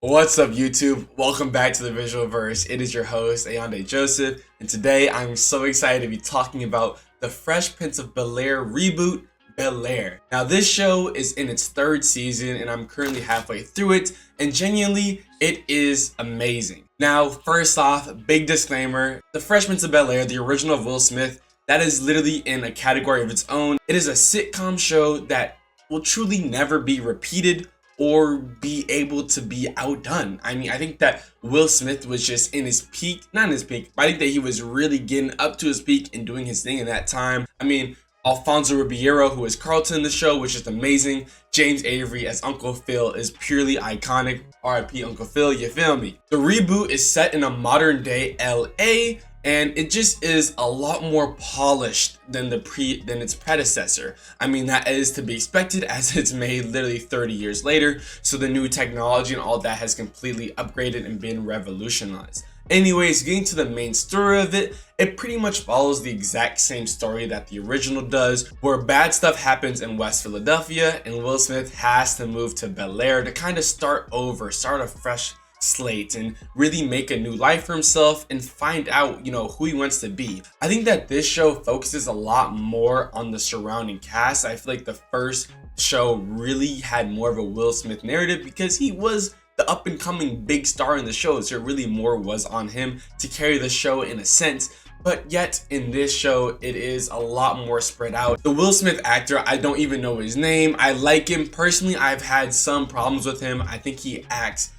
What's up, YouTube? Welcome back to the Visual Verse. It is your host, Ayande Joseph, and today I'm so excited to be talking about the Fresh Prince of Bel-Air reboot, Bel-Air. Now, this show is in its third season, and I'm currently halfway through it, and genuinely, it is amazing. Now, first off, big disclaimer, the Fresh Prince of Bel-Air, the original of Will Smith, that is literally in a category of its own. It is a sitcom show that will truly never be repeated or be able to be outdone. I mean, I think that Will Smith was just in his peak, not in his peak, but I think that he was really getting up to his peak and doing his thing in that time. I mean, Alfonso Ribeiro, who is Carlton in the show, which is amazing. James Avery as Uncle Phil is purely iconic. RIP Uncle Phil, you feel me? The reboot is set in a modern day LA, and it just is a lot more polished than its predecessor. I mean, that is to be expected as it's made literally 30 years later, so the new technology and all that has completely upgraded and been revolutionized. Anyways, getting to the main story of it, it pretty much follows the exact same story that the original does, where bad stuff happens in West Philadelphia and Will Smith has to move to Bel-Air to kind of start over, start a fresh slate and really make a new life for himself and find out, who he wants to be. I think that this show focuses a lot more on the surrounding cast. I feel like the first show really had more of a Will Smith narrative because he was the up and coming big star in the show, so really more was on him to carry the show in a sense. But yet in this show, it is a lot more spread out. The Will Smith actor, I don't even know his name. I like him personally. I've had some problems with him. I think he acts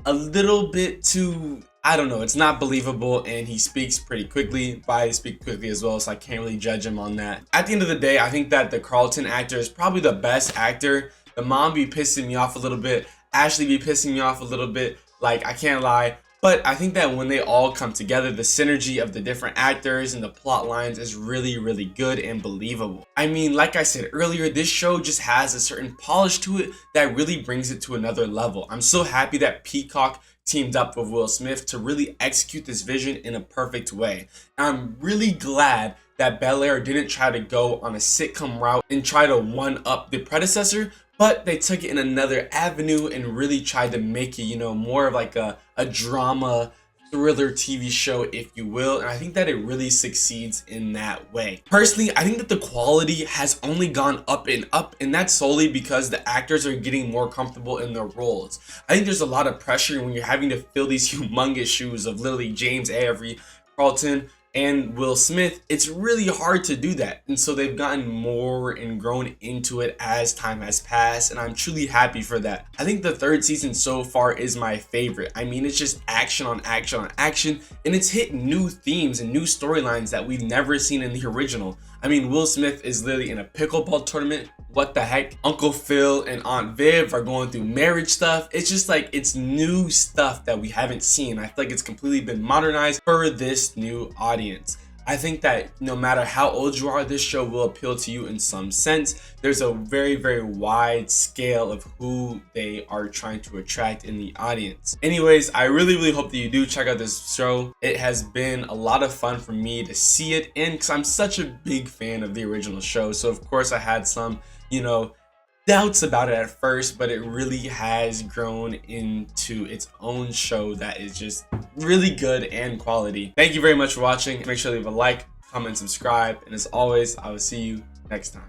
a little bit too, I don't know, it's not believable, and he speaks pretty quickly, but I speak quickly as well, so I can't really judge him on that. At the end of the day, I think that the Carlton actor is probably the best actor. The mom be pissing me off a little bit. Ashley be pissing me off a little bit, like, I can't lie. But I think that when they all come together, the synergy of the different actors and the plot lines is really, really good and believable. I mean, like I said earlier, this show just has a certain polish to it that really brings it to another level. I'm so happy that Peacock teamed up with Will Smith to really execute this vision in a perfect way. And I'm really glad that Bel-Air didn't try to go on a sitcom route and try to one-up the predecessor, but they took it in another avenue and really tried to make it, more of like a drama thriller TV show, if you will. And I think that it really succeeds in that way. Personally, I think that the quality has only gone up, and that's solely because the actors are getting more comfortable in their roles. I think there's a lot of pressure when you're having to fill these humongous shoes of literally James Avery, Carlton, and Will Smith. It's really hard to do that, and so they've gotten more and grown into it as time has passed, and I'm truly happy for that. I think the third season so far is my favorite. I mean, it's just action on action on action, and it's hit new themes and new storylines that we've never seen in the original. I mean, Will Smith is literally in a pickleball tournament. What the heck? Uncle Phil and Aunt Viv are going through marriage stuff. It's just like, it's new stuff that we haven't seen. I feel like it's completely been modernized for this new audience. I think that no matter how old you are, this show will appeal to you in some sense. There's a very, very wide scale of who they are trying to attract in the audience. Anyways, I really, really hope that you do check out this show. It has been a lot of fun for me to see it, and because I'm such a big fan of the original show, so of course I had some, doubts about it at first, but it really has grown into its own show that is just really good and quality. Thank you very much for watching. Make sure to leave a like, comment, subscribe, and as always, I will see you next time.